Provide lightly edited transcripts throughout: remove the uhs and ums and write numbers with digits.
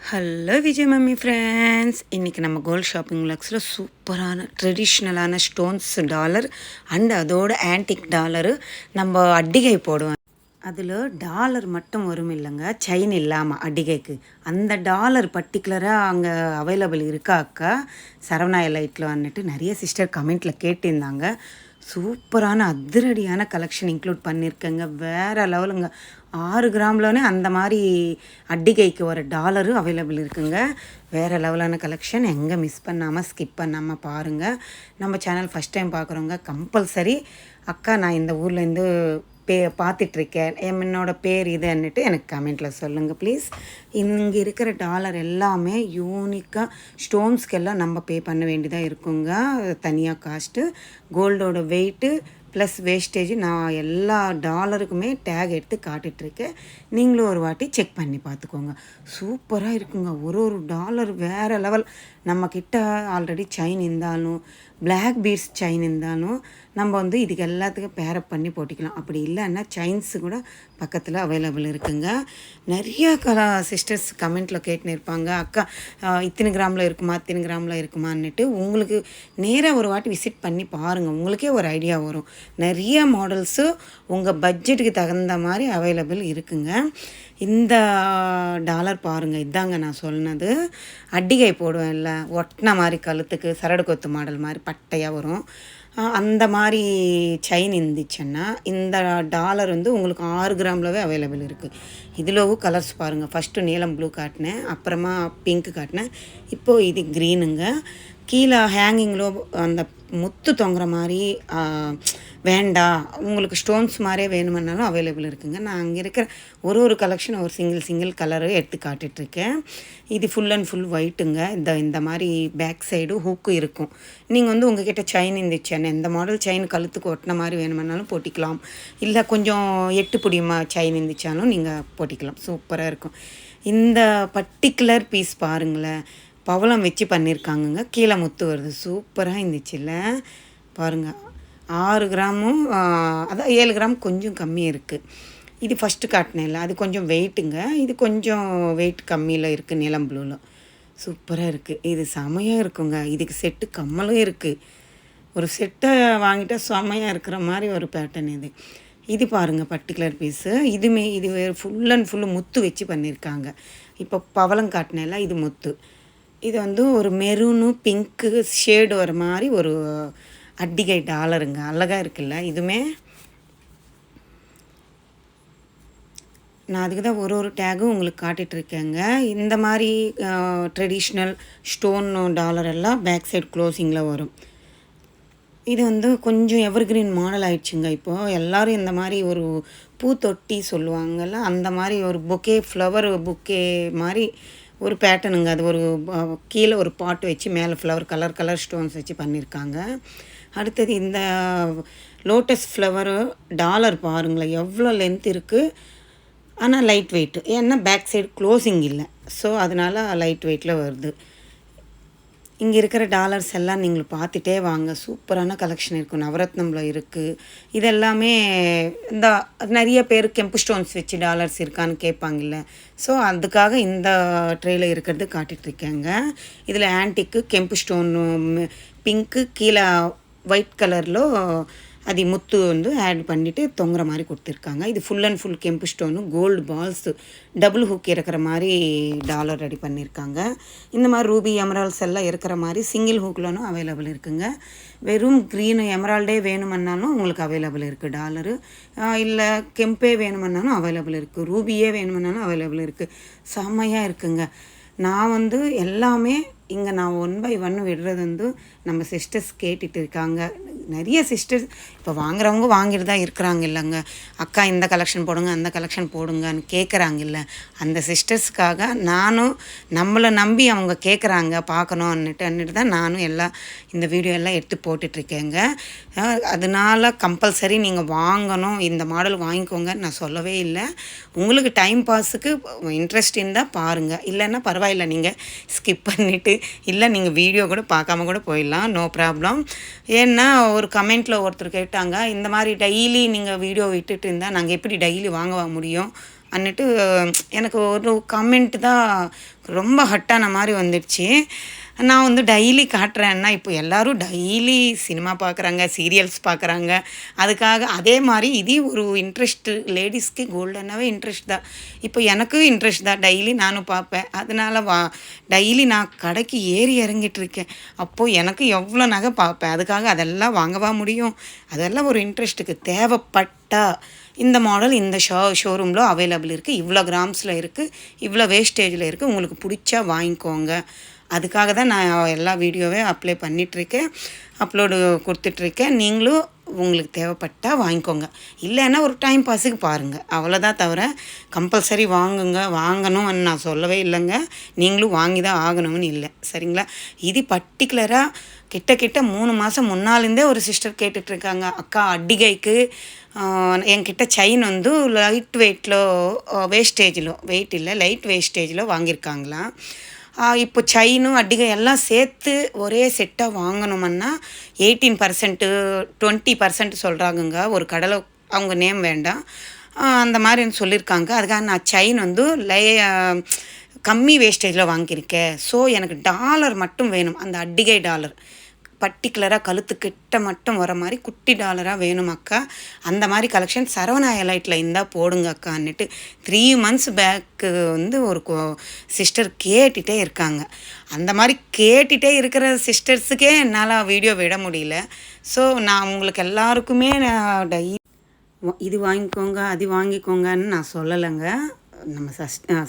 Hello Vijay mummy friends, இன்றைக்கி நம்ம gold shopping விலாக்ஸில் சூப்பரான ட்ரெடிஷ்னலான ஸ்டோன்ஸ் டாலர் அண்ட் அதோட ஆன்டிக் டாலரு நம்ம அட்டிகை போடுவோம். அதில் டாலர் மட்டும் வரும் இல்லைங்க, செயின் இல்லாமல் அட்டிகைக்கு. அந்த டாலர் பர்டிகுலராக அங்கே அவைலபிள் இருக்கா அக்கா சரவணா எலைட்டில் வந்துட்டு நிறைய சிஸ்டர் கமெண்ட்டில் கேட்டிருந்தாங்க. சூப்பரான அதிரடியான கலெக்ஷன் இன்க்ளூட் பண்ணியிருக்கேங்க. வேறு லெவலுங்க. 6 கிராம்லனே அந்த மாதிரி அட்டிகைக்கு ஒரு டாலரு அவைலபிள் இருக்குங்க. வேறு லெவலான கலெக்ஷன். எங்கே மிஸ் பண்ணாமல் ஸ்கிப் பண்ணாமல் பாருங்கள். நம்ம சேனல் ஃபஸ்ட் டைம் பார்க்குறவங்க கம்பல்சரி அக்கா நான் இந்த ஊர்லேருந்து பார்த்துட்ருக்கேன், என்னோடய பேர் இதுன்னுட்டு எனக்கு கமெண்ட்டில் சொல்லுங்கள் ப்ளீஸ். இங்கே இருக்கிற டாலர் எல்லாமே யூனிக்காக ஸ்டோன்ஸ்க்கெல்லாம் நம்ம பே பண்ண வேண்டியதாக இருக்குங்க. தனியாக காஸ்ட்டு, கோல்டோட வெயிட்டு ப்ளஸ் வேஸ்டேஜ். நான் எல்லா டாலருக்குமே டேக் எடுத்து காட்டிகிட்ருக்கேன். நீங்களும் ஒரு வாட்டி செக் பண்ணி பார்த்துக்கோங்க. சூப்பராக இருக்குங்க. ஒரு டாலர் வேறு லெவல். நம்மக்கிட்ட ஆல்ரெடி செயின் இருந்தாலும் பிளாக் பீட்ஸ் செயின் இருந்தாலும் நம்ம வந்து இதுக்கு எல்லாத்துக்கும் பேரப் பண்ணி போட்டிக்கலாம். அப்படி இல்லைன்னா செயின்ஸு கூட பக்கத்தில் அவைலபிள் இருக்குங்க. நிறைய சிஸ்டர்ஸ் கமெண்ட்டில் கேட்டுன்னு இருப்பாங்க, அக்கா இத்தனை கிராமில் இருக்குமா இத்தனை கிராமில் இருக்குமான்னுட்டு. உங்களுக்கு நேராக ஒரு வாட்டி விசிட் பண்ணி பாருங்கள், உங்களுக்கே ஒரு ஐடியா வரும். நிறைய மாடல்ஸு உங்கள் பட்ஜெட்டுக்கு தகுந்த மாதிரி அவைலபிள் இருக்குங்க. இந்த டாலர் பாருங்கள், இதாங்க நான் சொன்னது. அட்டிகை போடுவேன் இல்லை, ஒட்டின மாதிரி கழுத்துக்கு சரடு கொத்து மாடல் மாதிரி பட்டையாக வரும். அந்த மாதிரி செயின் இருந்துச்சுன்னா இந்த டாலர் வந்து உங்களுக்கு 6 கிராம்லவே அவைலபிள் இருக்குது. இதிலவும் கலர்ஸ் பாருங்கள். ஃபஸ்ட்டு நீலம் ப்ளூ காட்டினேன், அப்புறமா பிங்க்கு காட்டினேன், இப்போது இது க்ரீனுங்க. கீழே ஹேங்கிங்கிலோ அந்த முத்து தொங்குற மாதிரி வேண்டாம், உங்களுக்கு ஸ்டோன்ஸ் மாதிரியே வேணுமென்னாலும் அவைலபிள் இருக்குங்க. நான் அங்கே இருக்கிற ஒரு கலெக்ஷன் ஒரு சிங்கிள் கலரு எடுத்து காட்டிகிட்ருக்கேன். இது ஃபுல் அண்ட் ஃபுல் ஒயிட்டுங்க. இந்த மாதிரி பேக் சைடு ஹூக்கு இருக்கும். நீங்கள் வந்து உங்கள்கிட்ட செயின் இருந்துச்சுன்னு இந்த மாடல் செயின் கழுத்துக்கு ஒட்டின மாதிரி வேணுமென்னாலும் போட்டிக்கலாம். இல்லை கொஞ்சம் 8 பிடிமா செயின் இருந்துச்சாலும் நீங்கள் போட்டிக்கலாம். சூப்பராக இருக்கும். இந்த பர்டிகுலர் பீஸ் பாருங்களேன், பவளம் வச்சு பண்ணியிருக்காங்கங்க. கீழே முத்து வருது. சூப்பராக இருந்துச்சுல்ல பாருங்கள். 6 கிராமும் அதான் 7 கிராம் கொஞ்சம் கம்மியாக இருக்குது. இது ஃபஸ்ட்டு காட்டினேன்ல, அது கொஞ்சம் வெயிட்டுங்க. இது கொஞ்சம் வெயிட் கம்மியில் இருக்குது நீலம் ப்ளூவில். சூப்பராக இருக்குது. இது செமையாக இருக்குங்க. இதுக்கு செட்டு கம்மலும் இருக்குது. ஒரு செட்டை வாங்கிட்டா செமையாக இருக்கிற மாதிரி ஒரு பேட்டர்ன் இது. இது பாருங்கள் பர்டிகுலர் பீஸு. இது ஃபுல் அண்ட் ஃபுல்லு முத்து வச்சு பண்ணியிருக்காங்க. இப்போ பவளம் காட்டினேன்ல, இது முத்து. இது வந்து ஒரு மெரூனு பிங்க்கு ஷேடு வர மாதிரி ஒரு அட்டிகை டாலருங்க. அழகாக இருக்குல்ல. இதுவுமே நான் அதுக்கு தான் ஒரு டேகும் உங்களுக்கு காட்டிகிட்ருக்கேங்க. இந்த மாதிரி ட்ரெடிஷ்னல் ஸ்டோன் டாலர் எல்லாம் பேக் சைடு க்ளோசிங்கில் வரும். இது வந்து கொஞ்சம் எவர்கிரீன் மாடல் ஆயிடுச்சுங்க. இப்போது எல்லோரும் இந்த மாதிரி ஒரு பூத்தொட்டி சொல்லுவாங்கள்ல, அந்த மாதிரி ஒரு பொக்கே ஃப்ளவர் பொக்கே மாதிரி ஒரு பேட்டர்னுங்க. அது ஒரு கீழே ஒரு பாட்டு வச்சு மேலே ஃப்ளவர் கலர் ஸ்டோன்ஸ் வச்சு பண்ணியிருக்காங்க. அடுத்தது இந்த லோட்டஸ் ஃப்ளவரு டாலர் பாருங்களேன், எவ்வளோ லென்த் இருக்குது. ஆனால் லைட் வெயிட்டு, ஏன்னா பேக் சைடு க்ளோசிங் இல்லை, ஸோ அதனால் லைட் வெயிட்டில் வருது. இங்கே இருக்கிற டாலர்ஸ் எல்லாம் நீங்கள் பார்த்துட்டே வாங்க. சூப்பரான கலெக்ஷன் இருக்கும். நவரத்னமில் இருக்குது. இதெல்லாமே இந்த நிறைய பேர் கெம்பு ஸ்டோன்ஸ் வச்சு டாலர்ஸ் இருக்கான்னு கேட்பாங்கல்ல, ஸோ அதுக்காக இந்த ட்ரேயில் இருக்கிறது காட்டிகிட்ருக்கேங்க. இதில் ஆன்டிக்கு கெம்பு ஸ்டோன் பிங்க்கு கீழே ஒயிட் கலரில் அது முத்து வந்து ஆட் பண்ணிவிட்டு தொங்குற மாதிரி கொடுத்துருக்காங்க. இது ஃபுல் அண்ட் ஃபுல் கெம்பு stone gold balls double hook இருக்கிற மாதிரி டாலர் ரெடி பண்ணியிருக்காங்க. இந்த மாதிரி ரூபி எமரால்ஸ் எல்லாம் இருக்கிற மாதிரி சிங்கிள் ஹூக்லனும் அவைலபிள் இருக்குங்க. வெறும் க்ரீனு எமரால்டே வேணுமென்னாலும் உங்களுக்கு அவைலபிள் இருக்குது டாலரு. இல்லை கெம்பே வேணுமென்னாலும் அவைலபிள் இருக்குது. ரூபியே வேணுமென்னாலும் அவைலபிள் இருக்குது. செம்மையாக இருக்குங்க. நான் வந்து எல்லாமே இங்கே நான் 1 by 1 விடுறது வந்து நம்ம சிஸ்டர்ஸ் கேட்டுட்டு இருக்காங்க. நிறைய சிஸ்டர்ஸ் இப்போ வாங்குறவங்க வாங்கிட்டு தான் இருக்கிறாங்க இல்லைங்க. அக்கா இந்த கலெக்ஷன் போடுங்க அந்த கலெக்ஷன் போடுங்கன்னு கேட்குறாங்க இல்லை. அந்த சிஸ்டர்ஸ்க்காக நானும் நம்மளை நம்பி அவங்க கேட்குறாங்க பார்க்கணுன்னுட்டு தான் நானும் இந்த வீடியோ எல்லாம் எடுத்து போட்டுட்ருக்கேங்க. அதனால் கம்பல்சரி நீங்கள் வாங்கணும், இந்த மாடல் வாங்கிக்கோங்க நான் சொல்லவே இல்லை. உங்களுக்கு டைம் பாஸுக்கு இன்ட்ரெஸ்ட் இருந்தால் பாருங்கள், இல்லைன்னா பரவாயில்ல, நீங்கள் ஸ்கிப் பண்ணிவிட்டு இல்லை நீங்கள் வீடியோ கூட பார்க்காம கூட போயிடலாம், நோ ப்ராப்ளம். ஏன்னா ஒரு கமெண்ட்டில் ஒருத்தர் கேட்டாங்க, இந்த மாதிரி டெய்லி நீங்கள் வீடியோ விட்டுட்டு இருந்தால் நாங்கள் எப்படி டெய்லி வாங்க முடியும் அன்னிட்டு எனக்கு ஒரு கமெண்ட் தான் ரொம்ப ஹட்டான மாதிரி வந்துடுச்சு. நான் வந்து டெய்லி காட்டுறேன்னா இப்போ எல்லோரும் டெய்லி சினிமா பார்க்குறாங்க, சீரியல்ஸ் பார்க்குறாங்க. அதுக்காக அதே மாதிரி இது ஒரு இன்ட்ரெஸ்ட்டு லேடிஸ்க்கு கோல்டுனாவே இன்ட்ரெஸ்ட் தான். இப்போ எனக்கும் இன்ட்ரெஸ்ட் தான், டெய்லி நானும் பார்ப்பேன். அதனால டெய்லி நான் கடைக்கு ஏறி இறங்கிட்டுருக்கேன். அப்போது எனக்கு எவ்வளோ நகை பார்ப்பேன். அதுக்காக அதெல்லாம் வாங்கவா முடியும்? அதெல்லாம் ஒரு இன்ட்ரெஸ்ட்டுக்கு தேவைப்பட்டா இந்த மாடல் இந்த ஷோரூமில் அவைலபிள் இருக்குது. இவ்வளோ கிராம்ஸில் இருக்குது, இவ்வளோ வேஸ்டேஜில் இருக்குது. உங்களுக்கு பிடிச்சா வாங்கிக்கோங்க. அதுக்காக தான் நான் எல்லா வீடியோவே அப்லோடு கொடுத்துட்ருக்கேன். நீங்களும் உங்களுக்கு தேவைப்பட்டால் வாங்கிக்கோங்க. இல்லைன்னா ஒரு டைம் பாஸுக்கு பாருங்கள், அவ்வளோதான். தவிர கம்பல்சரி வாங்கணும்னு நான் சொல்லவே இல்லைங்க. நீங்களும் வாங்கி தான் ஆகணும்னு இல்லை, சரிங்களா? இது பர்டிகுலராக கிட்ட 3 மாதம் முன்னாலேருந்தே ஒரு சிஸ்டர் கேட்டுட்ருக்காங்க, அக்கா அட்டிகைக்கு என்கிட்ட செயின் வந்து லைட் வெயிட்டில் வேஸ்டேஜில், வெயிட் இல்லை லைட் வேஸ்டேஜில் வாங்கியிருக்காங்களாம். இப்போ செயினும் அட்டிகை எல்லாம் சேர்த்து ஒரே செட்டாக வாங்கணுமன்னா 18% 20% சொல்கிறாங்கங்க. ஒரு கடலை அவங்க நேம் வேண்டாம், அந்த மாதிரி சொல்லியிருக்காங்க. அதுக்காக நான் செயின் வந்து கம்மி வேஸ்டேஜில் வாங்கியிருக்கேன். ஸோ எனக்கு டாலர் மட்டும் வேணும், அந்த அட்டிகை டாலர் பர்டிகுலராக கழுத்துக்கிட்ட மட்டும் வர மாதிரி குட்டி டாலராக வேணும் அக்கா. அந்த மாதிரி கலெக்ஷன் சரவணா எலைட்டில் இருந்தால் போடுங்க அக்கான்னுட்டு 3 months பேக்கு வந்து ஒரு சிஸ்டர் கேட்டுகிட்டே இருக்காங்க. அந்த மாதிரி கேட்டுகிட்டே இருக்கிற சிஸ்டர்ஸுக்கே என்னால் வீடியோ விட முடியல. ஸோ நான் உங்களுக்கு எல்லாருக்குமே இது வாங்கிக்கோங்க அது வாங்கிக்கோங்கன்னு நான் சொல்லலைங்க. நம்ம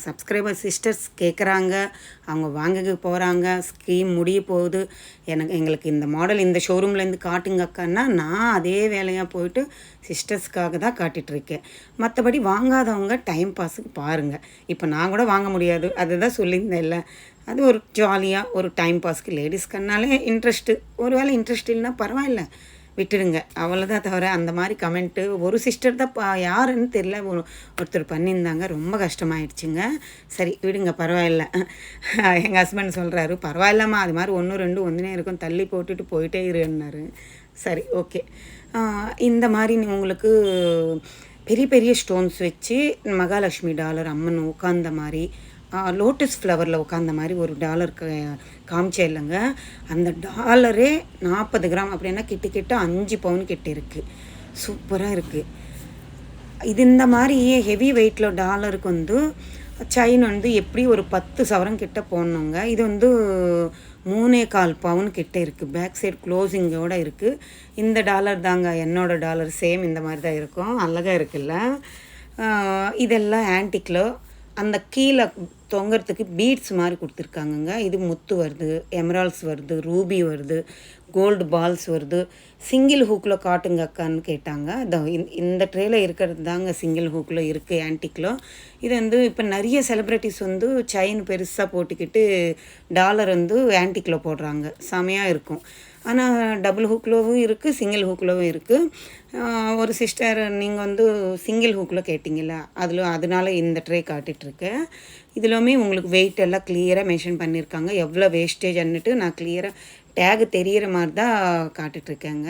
சப்ஸ்கிரைபர் சிஸ்டர்ஸ் கேட்குறாங்க, அவங்க வாங்க போகிறாங்க, ஸ்கீம் முடிய போகுது, எங்களுக்கு இந்த மாடல் இந்த ஷோரூம்லேருந்து காட்டுங்க அக்கான்னா நான் அதே வேலையாக போயிட்டு சிஸ்டர்ஸ்க்காக தான் காட்டிகிட்ருக்கேன். மற்றபடி வாங்காதவங்க டைம் பாஸுக்கு பாருங்கள். இப்போ நான் கூட வாங்க முடியாது, அதுதான் சொல்லியிருந்தேன்ல. அது ஒரு ஜாலியாக ஒரு டைம் பாஸ்க்கு லேடிஸ்க்குனாலே இன்ட்ரெஸ்ட்டு. ஒரு வேளை இன்ட்ரெஸ்ட் இல்லைன்னா பரவாயில்ல, விட்டுடுங்க, அவ்வளோதான். தவிர அந்த மாதிரி கமெண்ட்டு ஒரு சிஸ்டர் தான் யாருன்னு தெரியல, ஒருத்தர் பண்ணியிருந்தாங்க, ரொம்ப கஷ்டமாயிடுச்சுங்க. சரி விடுங்க, பரவாயில்ல. எங்கள் ஹஸ்பண்ட் சொல்கிறாரு, பரவாயில்லம்மா, அது மாதிரி 1 2 ஒன்றுனே இருக்கும், தள்ளி போட்டுட்டு போயிட்டே இருன்னாரு. சரி ஓகே. இந்த மாதிரி உங்களுக்கு பெரிய பெரிய ஸ்டோன்ஸ் வச்சு மகாலட்சுமி டாலர் அம்மன் உட்காந்த மாதிரி, லோட்டஸ் ஃப்ளவரில் உட்காந்த மாதிரி ஒரு டாலர் காமிச்சே இல்லைங்க. அந்த டாலரே 40 கிராம் அப்படின்னா கிட்ட 5 பவுன் கிட்ட இருக்குது. சூப்பராக இருக்குது இது. இந்த மாதிரி ஹெவி வெயிட்டில் டாலருக்கு வந்து செயின் வந்து எப்படி ஒரு 10 சவரம் கிட்ட போடணுங்க. இது வந்து 3.25 பவுன் கிட்ட இருக்குது. பேக் சைடு க்ளோசிங்கோடு இருக்குது. இந்த டாலர் தாங்க என்னோடய டாலர், சேம் இந்த மாதிரி தான் இருக்கும். அழகாக இருக்குல்ல. இதெல்லாம் ஆன்டிக்கில் அந்த கீழே தொங்குறதுக்கு பீட்ஸ் மாதிரி கொடுத்துருக்காங்கங்க. இது முத்து வருது, எமரால்ஸ் வருது, ரூபி வருது, கோல்டு பால்ஸ் வருது. சிங்கிள் ஹூக்கில் காட்டுங்க அக்கான்னு கேட்டாங்க. இந்த ட்ரேயில் இருக்கிறது தாங்க சிங்கிள் ஹூக்கில் இருக்குது ஆன்டிக்கில். இது வந்து இப்போ நிறைய செலிப்ரிட்டிஸ் வந்து செயின் பெருசாக போட்டுக்கிட்டு டாலர் வந்து ஆன்டிக்கில் போடுறாங்க, செமையாக இருக்கும். ஆனால் டபுள் ஹூக்கிலவும் இருக்குது, சிங்கிள் ஹூக்கிலவும் இருக்குது. ஒரு சிஸ்டர் நீங்கள் வந்து சிங்கிள் ஹூக்கில் கேட்டிங்களா, அதனால இந்த ட்ரே காட்டிகிட்ருக்கேன். இதுலையுமே உங்களுக்கு வெயிட் எல்லாம் கிளியராக மென்ஷன் பண்ணியிருக்காங்க, எவ்வளோ வேஸ்டேஜ் அன்னுட்டு நான் கிளியராக டேகு தெரிகிற மாதிரி தான் காட்டிகிட்ருக்கேங்க.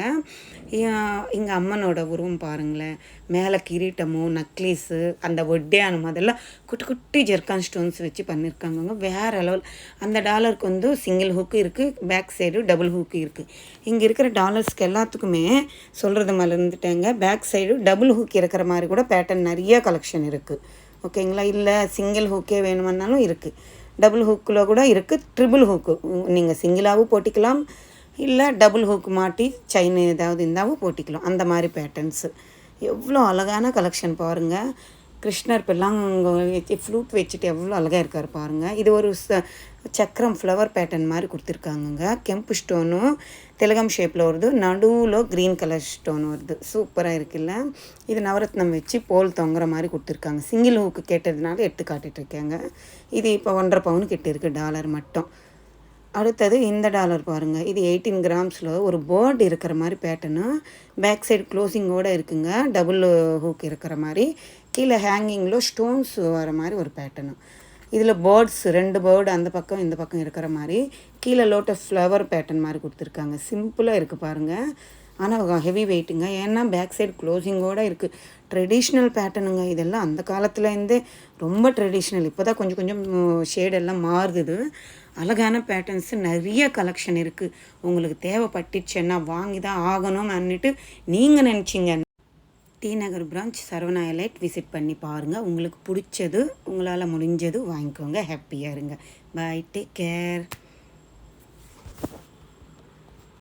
எங்கள் அம்மனோட உருவம் பாருங்களேன், மேலே கிரீட்டமும் நக்லீஸு அந்த ஒட்டியானம் அதெல்லாம் குட்டி குட்டி ஜெர்கான் ஸ்டோன்ஸ் வச்சு பண்ணியிருக்காங்க. வேறு லெவல். அந்த டாலருக்கு வந்து சிங்கிள் ஹூக்கு இருக்குது, பேக் சைடு டபுள் ஹூக்கு இருக்குது. இங்கே இருக்கிற டாலர்ஸ்க்கு எல்லாத்துக்குமே சொல்கிறது மறந்துட்டேங்க, பேக் சைடு டபுள் ஹூக் இருக்கிற மாதிரி கூட பேட்டர்ன் நிறைய கலெக்ஷன் இருக்குது. ஓகேங்களா? இல்லை சிங்கிள் ஹூக்கே வேணுமன்னாலும் இருக்குது, டபுள் ஹூக்கில் கூட இருக்குது, ட்ரிபிள் ஹூக்கு நீங்கள் சிங்கிளாகவும் போட்டிக்கலாம், இல்லை டபுள் ஹூக்கு மாட்டி செயின் ஏதாவது இருந்தாலும் போட்டிக்கலாம். அந்த மாதிரி பேட்டர்ன்ஸு எவ்வளோ அழகான கலெக்ஷன் பாருங்கள். கிருஷ்ணர் பிள்ளாங்க வச்சு ஃப்ளூட் வச்சுட்டு எவ்வளோ அழகாக இருக்கார் பாருங்கள். இது ஒரு சக்கரம் ஃப்ளவர் பேட்டர்ன் மாதிரி கொடுத்துருக்காங்கங்க. கெம்பு ஸ்டோனும் திலகம் ஷேப்பில் வருது, நடுவில் க்ரீன் கலர் ஸ்டோன் வருது. சூப்பராக இருக்குல்ல. இது நவரத்னம் வச்சு போல் தொங்குற மாதிரி கொடுத்துருக்காங்க. சிங்கிள் ஹூக்கு கேட்டதுனால எடுத்து காட்டிகிட்ருக்கேங்க. இது இப்போ 1.5 பவுன் கிட்ட இருக்குது டாலர் மட்டும். அடுத்தது இந்த டாலர் பாருங்கள். இது 18 கிராம்ஸில் ஒரு பேர்டு இருக்கிற மாதிரி பேட்டர்னு, பேக் சைடு க்ளோசிங்கோடு இருக்குங்க, டபுள் ஹூக் இருக்கிற மாதிரி, கீழே ஹேங்கிங்கில் ஸ்டோன்ஸ் வர மாதிரி ஒரு பேட்டர்னு. இதில் பேர்ட்ஸ் 2 பேர்டு அந்த பக்கம் இந்த பக்கம் இருக்கிற மாதிரி, கீழே லோட்டஸ் ஃப்ளவர் பேட்டர்ன் மாதிரி கொடுத்துருக்காங்க. சிம்பிளாக இருக்குது பாருங்கள். ஆனால் ஹெவி வெயிட்டுங்க. ஏன்னா பேக் சைடு க்ளோசிங்கோடு இருக்குது. ட்ரெடிஷ்னல் பேட்டர்னுங்க இதெல்லாம். அந்த காலத்துலேருந்தே ரொம்ப ட்ரெடிஷ்னல். இப்போ தான் கொஞ்சம் கொஞ்சம் ஷேடெல்லாம் மாறுது. அழகான பேட்டர்ன்ஸு நிறைய கலெக்ஷன் இருக்குது. உங்களுக்கு தேவைப்பட்டுச்சுன்னா வாங்கி தான் ஆகணும்னுட்டு நீங்கள் நினச்சிங்க, டி நகர் பிரான்ச் சரவணா எலைட் விசிட் பண்ணி பாருங்கள். உங்களுக்கு பிடிச்சது, உங்களால் முடிஞ்சது வாங்கிக்கோங்க. ஹாப்பியாக இருங்க. பாய், டேக் கேர்.